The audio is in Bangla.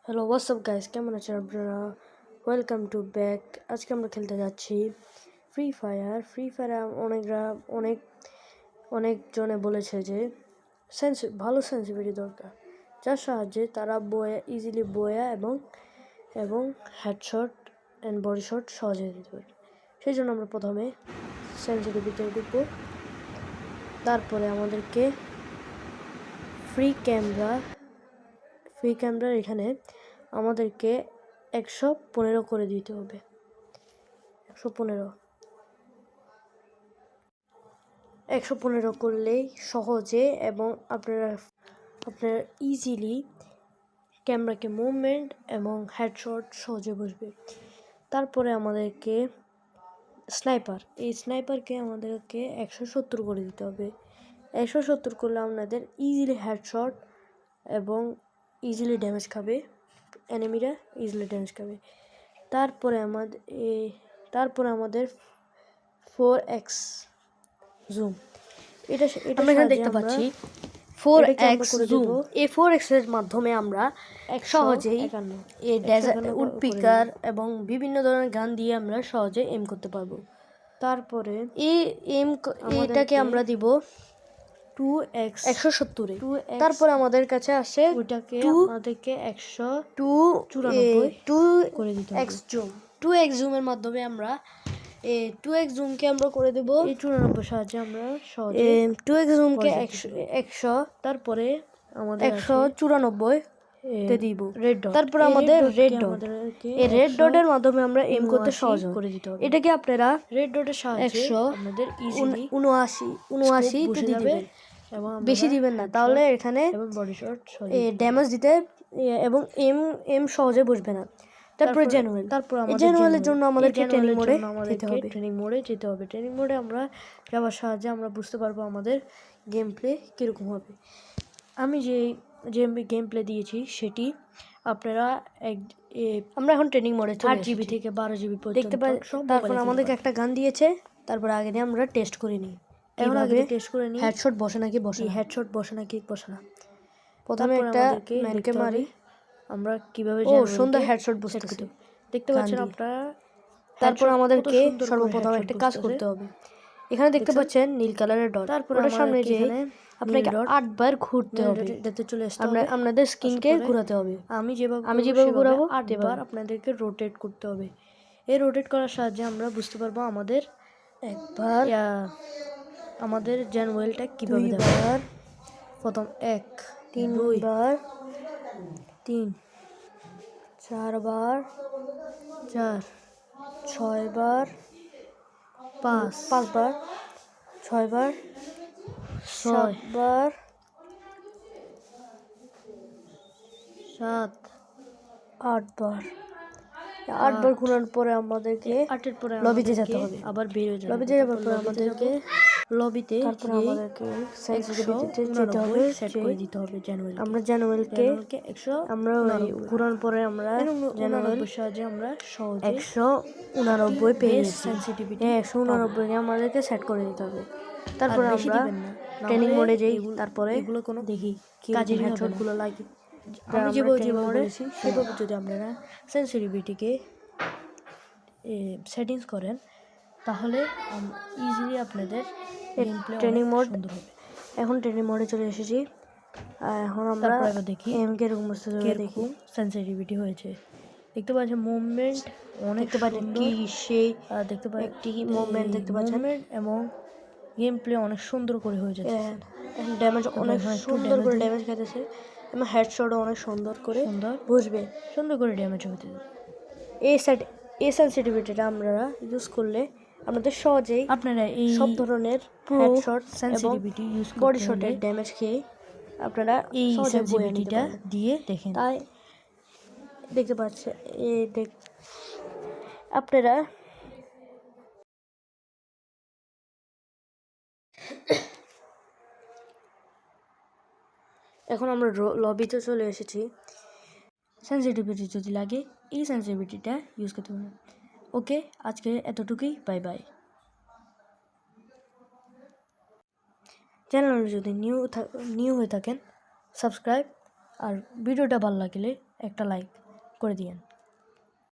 হ্যালো হোয়াটসঅ্যাপ গাইস, কেমন আছেন আপনারা? Welcome to back. আজকে আমরা খেলতে যাচ্ছি ফ্রি ফায়ার। অনেকজনে বলেছে যে ভালো সেন্সিটিভিটি দরকার, যার সাহায্যে তারা ইজিলি বোয়া এবং হেডশট অ্যান্ড বডি শট সহজে দিতে পারে। সেই জন্য আমরা প্রথমে সেন্সিটিভিটি ঢুকবো। তারপরে আমাদেরকে ফ্রি ক্যামেরার এখানে আমাদেরকে 115 করে দিতে হবে। 115 করলেই সহজে এবং আপনারা ইজিলি ক্যামেরাকে মুভমেন্ট এবং হেডশট সহজে বসবে। তারপরে আমাদেরকে স্নাইপারকে আমাদেরকে 170 করে দিতে হবে। 170 করলে আপনাদের ইজিলি হেডশট এবং ইজিলি ড্যামেজ খাবে, এনিমিরা ইজিলি ড্যামেজ খাবে। তারপরে আমাদের 4x জুম, এটা আমরা এখানে দেখতে পাচ্ছি 4x জুম। এই 4x এর মাধ্যমে আমরা সহজেই এই উড পিকার এবং বিভিন্ন ধরনের গান দিয়ে আমরা সহজে এম করতে পারবো। তারপরে এটাকে আমরা দিব 170-এ। তারপরে আমাদের কাছে আসে ওইটাকে আমাদেরকে 194 করে দিতে হবে। 2x জুমের মাধ্যমে আমরা 2x জুমকে আমরা করে দেব এই 94 সাহায্যে আমরা সহজে 2x জুমকে 100, তারপরে আমাদের 194 তে দিব রেড ডট। তারপর আমাদের রেড ডট, এই রেড ডটের মাধ্যমে আমরা এম করতে সহজ করে দিতে হবে। এটাকে আপনারা রেড ডটের সাহায্যে আপনাদের ইজিলি 79 তে দিবেন, বেশি দিবেন না, তাহলে এখানে ড্যামেজ দিতে এবং এম সহজে বসবে না। তারপরে জেনুয়েলের জন্য আমাদেরকে ট্রেনিং মোডে যেতে হবে। ট্রেনিং মোডে আমরা যাওয়ার সাহায্যে আমরা বুঝতে পারবো আমাদের গেম প্লে কীরকম হবে। আমি যে গেম প্লে দিয়েছি সেটি আপনারা আমরা এখন ট্রেনিং মোডে 8GB থেকে 12GB পর্যন্ত দেখতে পাই। তারপর আমাদেরকে একটা গান দিয়েছে, তারপর আগে দিয়ে আমরা টেস্ট করে নিই। এখন আগে টেস্ট করে নিই হেডশট বসে নাকি বসে না। প্রথমে একটা ম্যানকে মারি আমরা কিভাবে সুন্দর হেডশট বসতেছে দেখতে পাচ্ছেন আপনারা। তারপর আমাদেরকে সর্বপ্রথম একটা কাজ করতে হবে। এখানে দেখতে পাচ্ছেন নীল কালারের ডট, তারপর ওটার সামনে যে আপনাকে 8 বার ঘুরতে হবে, যাতে চলে আসতে হবে। আপনাদের স্ক্রিনকে ঘোরাতে হবে। আমি যেভাবে ঘোরাবো 8 বার আপনাদেরকে রোটেট করতে হবে। এই রোটেট করার সাহায্যে আমরা বুঝতে পারবো আমাদের জেনুয়েলটা কিভাবে দেওয়া। প্রথম 1 3 বার 3 4 বার 4 6 বার 5 বার 6 বার 7 বার 8 বার 8 বার ঘোরার পরে আমাদেরকে লবিতে যেতে হবে। আবার বের হয়ে লবিতে যাওয়ার পর আমাদেরকে লবিতে আমাদেরকে সেন্সিটিভিটিতে যেতে হবে, সেট করে দিতে হবে জেনুয়েল। আমরা জেনুয়েলকে 100 আমরা ঘোরার পরে আমরা জেনুয়েল সাহায্যে আমরা সহজে 189 পেয়ে সেন্সিটিভিটি 189 কে আমাদেরকে সেট করে দিতে হবে। তারপরে আমরা ট্রেনিং মোডে যাই। তারপরে এগুলো কোনো দেখি কাজের হেডশটগুলো লাগি। আমি যেভাবে বলেছি সেভাবে যদি আপনারা সেন্সিটিভিটিকে সেটিংস করেন তাহলে ইজিলি আপনাদের ট্রেনিং মোড সুন্দর হবে। এখন ট্রেনিং মোডে চলে এসেছি। এখন আমরা দেখি এমকে এরকম দেখি সেন্সিটিভিটি হয়েছে। দেখতে পাচ্ছেন মুভমেন্ট অনেক সুন্দর, দেখতে পাচ্ছেন একটি মুভমেন্ট দেখতে পাচ্ছেন এবং গেম প্লে অনেক সুন্দর করে হয়ে যাচ্ছে। ড্যামেজ অনেক সুন্দর করে ড্যামেজ খেতেছে এবং হেডশটও অনেক সুন্দর করে বসবে, সুন্দর করে ড্যামেজ হতে। এই সেন্সিটিভিটিটা আপনারা ইউজ করলে আপনাদের সহজেই আপনারা এই সব ধরনের হেডশট সেন্সিটিভিটি ইউজ বডি শটের ড্যামেজ খেয়ে আপনারা এই সেন্সিটিভিটিটা দিয়ে দেখেন। তাই দেখতে পাচ্ছেন আপনারা এখন আমরা লবিতে চলে এসেছি। সেন্সিটিভিটি যদি লাগে এই সেন্সিটিভিটিটা ইউজ করতে পারেন। ওকে, আজকে এতটুকুই, বাই বাই। চ্যানেলে যদি নিউ হয়ে থাকেন সাবস্ক্রাইব, আর ভিডিওটা ভালো লাগলে একটা লাইক করে দিয়েন।